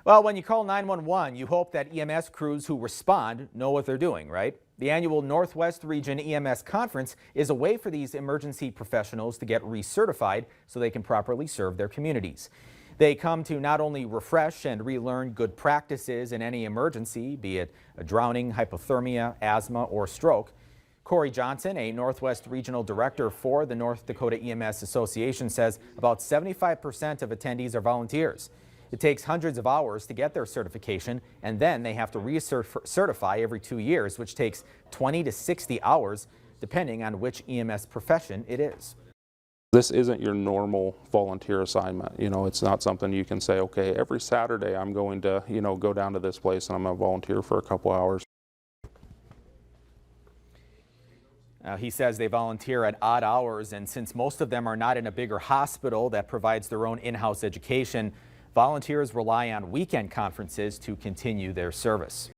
Well, when you call 911, you hope that EMS crews who respond know what they're doing, right? The annual Northwest Region EMS Conference is a way for these emergency professionals to get recertified so they can properly serve their communities. They come to not only refresh and relearn good practices in any emergency, be it a drowning, hypothermia, asthma, or stroke. Corey Johnson, a Northwest Regional Director for the North Dakota EMS Association, says about 75% of attendees are volunteers. It takes hundreds of hours to get their certification, and then they have to recertify every 2 years, which takes 20 to 60 hours, depending on which EMS profession it is. This isn't your normal volunteer assignment. You know, it's not something you can say, okay, every Saturday I'm going to, go down to this place and I'm going to volunteer for a couple hours. He says they volunteer at odd hours, and since most of them are not in a bigger hospital that provides their own in-house education, volunteers rely on weekend conferences to continue their service.